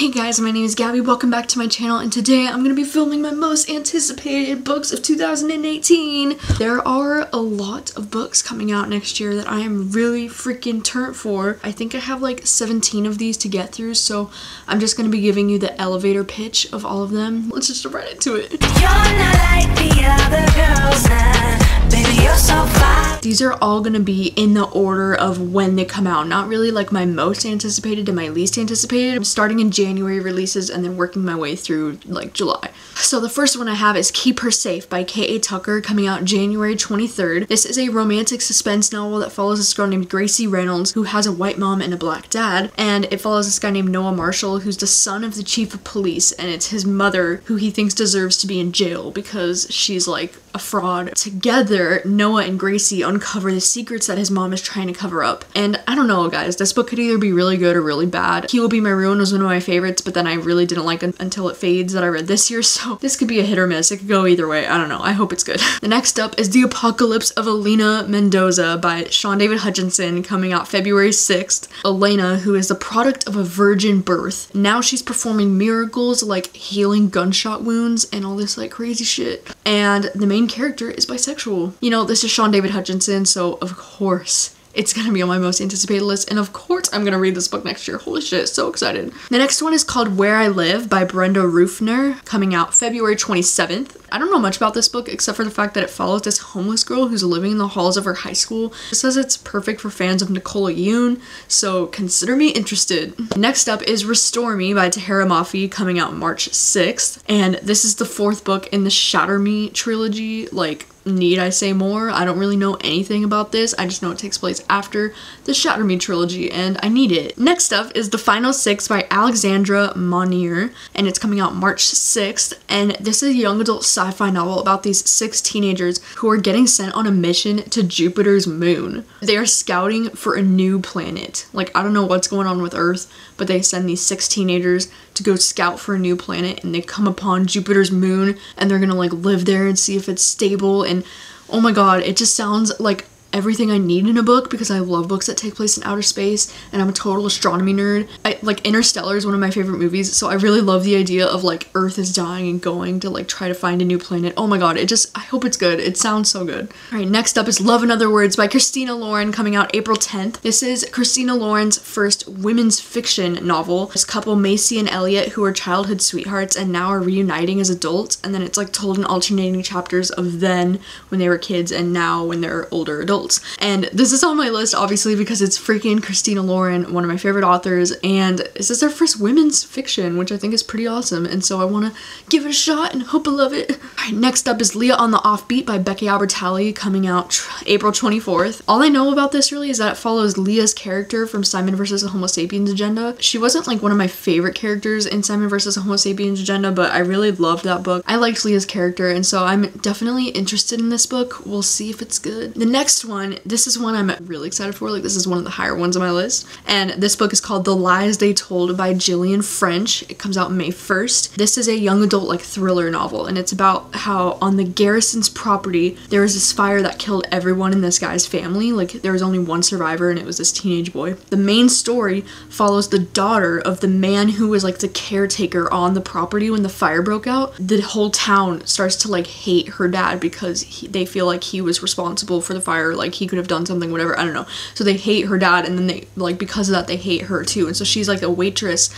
Hey guys, my name is Gabby, welcome back to my channel, and today I'm going to be filming my most anticipated books of 2018. There are a lot of books coming out next year that I am really freaking turned for. I think I have like 17 of these to get through, so I'm just going to be giving you the elevator pitch of all of them. Let's just jump right into it. You're not like the other girls now. Baby, you're so fine. These are all going to be in the order of when they come out, not really like my most anticipated to my least anticipated. I'm starting in January releases and then working my way through like July. So the first one I have is Keep Her Safe by K.A. Tucker, coming out January 23rd. This is a romantic suspense novel that follows this girl named Gracie Reynolds who has a white mom and a black dad, and it follows this guy named Noah Marshall who's the son of the chief of police, and it's his mother who he thinks deserves to be in jail because she's like a fraud. Together, Noah and Gracie uncover the secrets that his mom is trying to cover up. And I don't know guys, this book could either be really good or really bad. He Will Be My Ruin was one of my favorites, but then I really didn't like Until It Fades that I read this year, so this could be a hit or miss. It could go either way. I don't know. I hope it's good. The next up is The Apocalypse of Elena Mendoza by Shaun Hutchinson, coming out February 6th. Elena, who is the product of a virgin birth, now she's performing miracles like healing gunshot wounds and all this like crazy shit. And the main character is bisexual. You know, this is Shaun Hutchinson, so of course it's gonna be on my most anticipated list, and of course I'm gonna read this book next year. Holy shit, so excited. The next one is called Where I Live by Brenda Rufener, coming out February 27th. I don't know much about this book except for the fact that it follows this homeless girl who's living in the halls of her high school. It says it's perfect for fans of Nicola Yoon, so consider me interested. Next up is Restore Me by Tahereh Mafi, coming out March 6th, and this is the fourth book in the Shatter Me trilogy. Like, need I say more? I don't really know anything about this. I just know it takes place after the Shatter Me trilogy and I need it. Next up is The Final Six by Alexandra Monir, and it's coming out March 6th, and this is a young adult sci-fi novel about these 6 teenagers who are getting sent on a mission to Jupiter's moon. They are scouting for a new planet. Like, I don't know what's going on with Earth, but they send these 6 teenagers to go scout for a new planet, and they come upon Jupiter's moon and they're gonna like live there and see if it's stable. And oh my god, it just sounds like everything I need in a book because I love books that take place in outer space and I'm a total astronomy nerd. Like Interstellar is one of my favorite movies, so I really love the idea of like Earth is dying and going to like try to find a new planet. Oh my god, I hope it's good. It sounds so good. Alright, next up is Love in Other Words by Christina Lauren, coming out April 10th. This is Christina Lauren's first women's fiction novel. This couple, Macy and Elliot, who are childhood sweethearts and now are reuniting as adults, and then it's like told in alternating chapters of then when they were kids and now when they're older adults. And this is on my list obviously because it's freaking Christina Lauren, one of my favorite authors, and this is their first women's fiction, which I think is pretty awesome, and so I want to give it a shot and hope I love it. Alright, next up is Leah on the Offbeat by Becky Albertalli, coming out April 24th. All I know about this really is that it follows Leah's character from Simon vs. the Homo Sapiens Agenda. She wasn't like one of my favorite characters in Simon vs. the Homo Sapiens Agenda, but I really loved that book. I liked Leah's character, and so I'm definitely interested in this book. We'll see if it's good. The next one, this is one I'm really excited for. Like, this is one of the higher ones on my list, and this book is called The Lies They Told by Gillian French. It comes out May 1st. This is a young adult like thriller novel, and it's about how on the Garrison's property there was this fire that killed everyone in this guy's family. Like, there was only one survivor, and it was this teenage boy. The main story follows the daughter of the man who was like the caretaker on the property when the fire broke out. The whole town starts to like hate her dad because they feel like he was responsible for the fire, like he could have done something, whatever, I don't know. So they hate her dad, and then they like, because of that, they hate her too. And so she's like a waitress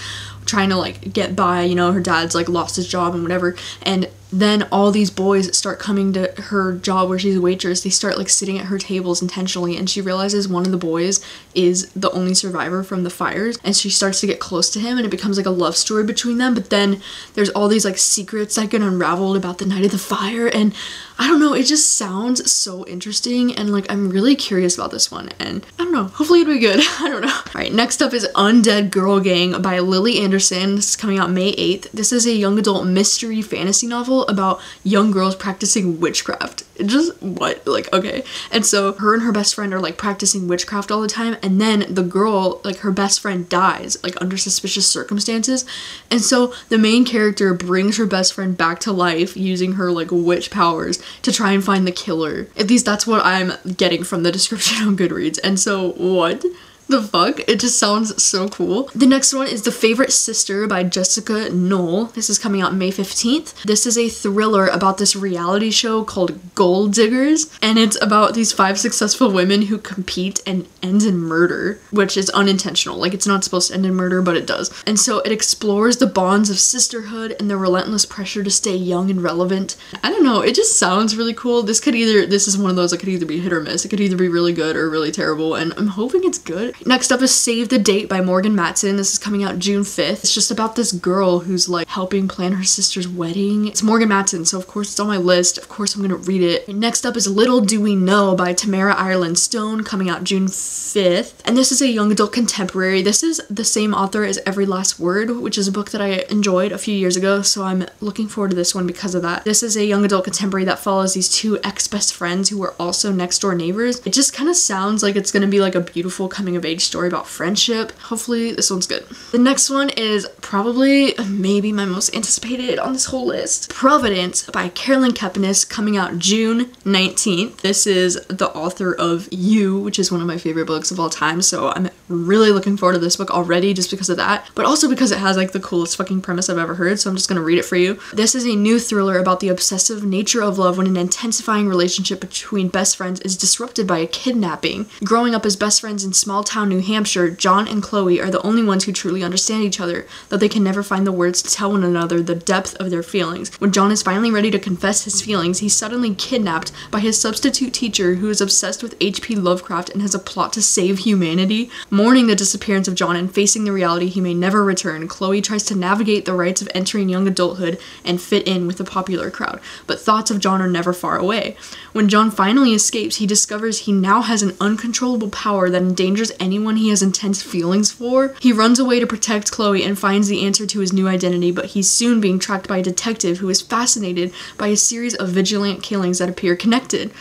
trying to like get by, you know, her dad's like lost his job and whatever, and then all these boys start coming to her job where she's a waitress. They start like sitting at her tables intentionally, and she realizes one of the boys is the only survivor from the fires, and she starts to get close to him, and it becomes like a love story between them. But then there's all these like secrets that get unraveled about the night of the fire, and I don't know, it just sounds so interesting, and like I'm really curious about this one, and I don't know, hopefully it'll be good. I don't know. Alright, next up is Undead Girl Gang by Lily Anderson. This is coming out May 8th. This is a young adult mystery fantasy novel about young girls practicing witchcraft. It just, what? Like, okay. And so her and her best friend are like practicing witchcraft all the time, and then the girl, like her best friend, dies like under suspicious circumstances, and so the main character brings her best friend back to life using her like witch powers to try and find the killer. At least that's what I'm getting from the description on Goodreads. And so what? The fuck? It just sounds so cool. The next one is The Favorite Sister by Jessica Knoll. This is coming out May 15th. This is a thriller about this reality show called Gold Diggers, and it's about these 5 successful women who compete and ends in murder, which is unintentional. Like, it's not supposed to end in murder, but it does. And so it explores the bonds of sisterhood and the relentless pressure to stay young and relevant. I don't know, it just sounds really cool. This is one of those that could either be hit or miss. It could either be really good or really terrible, and I'm hoping it's good. Next up is Save the Date by Morgan Matson. This is coming out June 5th. It's just about this girl who's like helping plan her sister's wedding. It's Morgan Matson, so of course it's on my list. Of course I'm gonna read it. Next up is Little Do We Know by Tamara Ireland Stone, coming out June 5th. And this is a young adult contemporary. This is the same author as Every Last Word, which is a book that I enjoyed a few years ago, so I'm looking forward to this one because of that. This is a young adult contemporary that follows these 2 ex-best friends who are also next door neighbors. It just kind of sounds like it's gonna be like a beautiful coming of age story about friendship. Hopefully this one's good. The next one is probably maybe my most anticipated on this whole list. Providence by Carolyn Kepenis, coming out June 19th. This is the author of You, which is one of my favorite books of all time, so I'm really looking forward to this book already just because of that, but also because it has like the coolest fucking premise I've ever heard, so I'm just gonna read it for you. This is a new thriller about the obsessive nature of love when an intensifying relationship between best friends is disrupted by a kidnapping. Growing up as best friends in small town New Hampshire, John and Chloe are the only ones who truly understand each other, though they can never find the words to tell one another the depth of their feelings. When John is finally ready to confess his feelings, he's suddenly kidnapped by his substitute teacher who is obsessed with H.P. Lovecraft and has a plot to save humanity. Mourning the disappearance of John and facing the reality he may never return, Chloe tries to navigate the rites of entering young adulthood and fit in with the popular crowd, but thoughts of John are never far away. When John finally escapes, he discovers he now has an uncontrollable power that endangers anyone he has intense feelings for. He runs away to protect Chloe and finds the answer to his new identity, but he's soon being tracked by a detective who is fascinated by a series of vigilant killings that appear connected.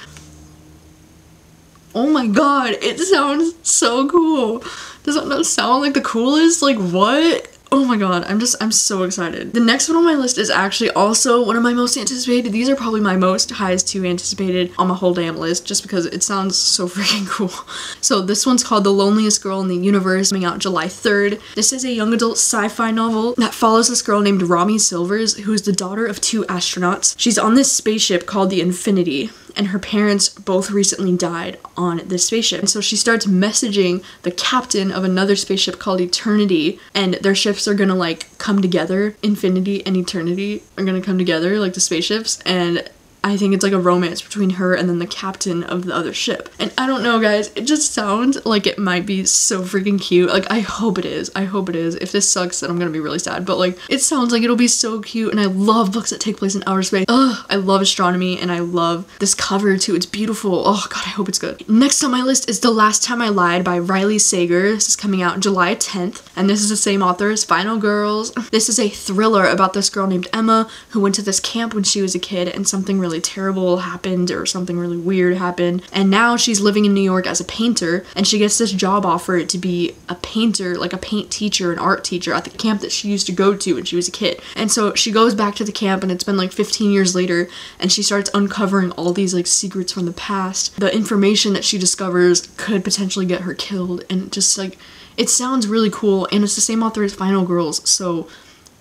Oh my god, it sounds so cool. Does that not sound like the coolest? Like, what? Oh my god, I'm so excited. The next one on my list is actually also one of my most anticipated. These are probably my most highest 2 anticipated on my whole damn list just because it sounds so freaking cool. So this one's called The Loneliest Girl in the Universe, coming out July 3rd. This is a young adult sci-fi novel that follows this girl named Romy Silvers, who is the daughter of 2 astronauts. She's on this spaceship called the Infinity, and her parents both recently died on this spaceship. And so she starts messaging the captain of another spaceship called Eternity, and their ships are gonna like come together. Infinity and Eternity are gonna come together, like the spaceships, and I think it's like a romance between her and then the captain of the other ship. And I don't know, guys, it just sounds like it might be so freaking cute. Like, I hope it is. I hope it is. If this sucks, then I'm gonna be really sad. But like, it sounds like it'll be so cute, and I love books that take place in outer space. Ugh, I love astronomy, and I love this cover too. It's beautiful. Oh god, I hope it's good. Next on my list is The Last Time I Lied by Riley Sager. This is coming out July 10th, and this is the same author as Final Girls. This is a thriller about this girl named Emma who went to this camp when she was a kid, and something really terrible happened, or something really weird happened, and now she's living in New York as a painter, and she gets this job offer to be a painter, like a paint teacher, an art teacher at the camp that she used to go to when she was a kid. And so she goes back to the camp, and it's been like 15 years later, and she starts uncovering all these like secrets from the past. The information that she discovers could potentially get her killed, and just like, it sounds really cool, and it's the same author as Final Girls, so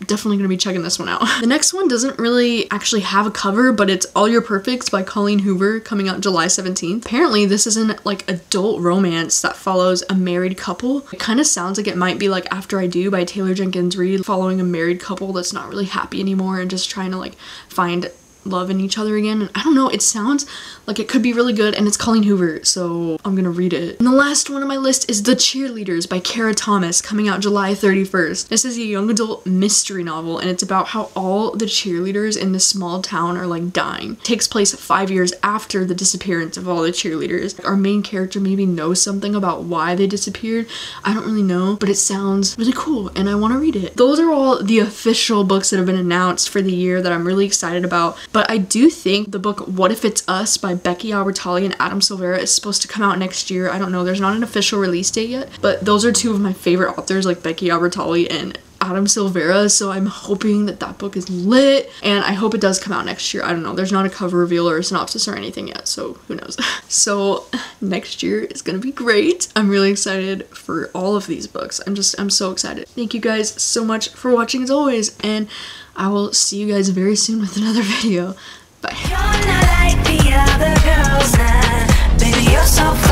definitely gonna be checking this one out. The next one doesn't really actually have a cover, but it's All Your Perfects by Colleen Hoover, coming out July 17th. Apparently this is an like adult romance that follows a married couple. It kind of sounds like it might be like After I Do by Taylor Jenkins Reid, following a married couple that's not really happy anymore and just trying to like find love in each other again. And I don't know, it sounds like it could be really good, and it's Colleen Hoover, so I'm gonna read it. And the last one on my list is The Cheerleaders by Kara Thomas, coming out July 31st. This is a young adult mystery novel, and it's about how all the cheerleaders in this small town are like dying. It takes place 5 years after the disappearance of all the cheerleaders. Our main character maybe knows something about why they disappeared. I don't really know, but it sounds really cool, and I want to read it. Those are all the official books that have been announced for the year that I'm really excited about. But I do think the book What If It's Us by Becky Albertalli and Adam Silvera is supposed to come out next year. I don't know, there's not an official release date yet, but those are 2 of my favorite authors, like Becky Albertalli and Adam Silvera, so I'm hoping that that book is lit, and I hope it does come out next year. I don't know, there's not a cover reveal or a synopsis or anything yet, so who knows. So next year is gonna be great. I'm really excited for all of these books. I'm so excited. Thank you guys so much for watching as always, and I will see you guys very soon with another video. Bye. You're not like the other girls now. Baby, you're so fire.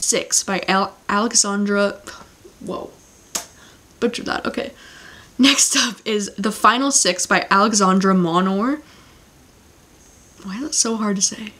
6 by Alexandra. Whoa. Butchered that. Okay. Next up is The Final 6 by Alexandra Monir. Why is that so hard to say?